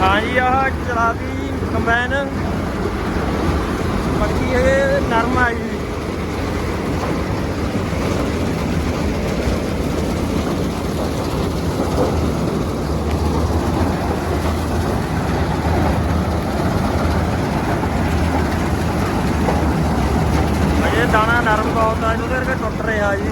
हाँ जी आह चलाती कंबाइन बाकी ये नरम आई जी दाना नरम बहुत है जो करके टुट रहा जी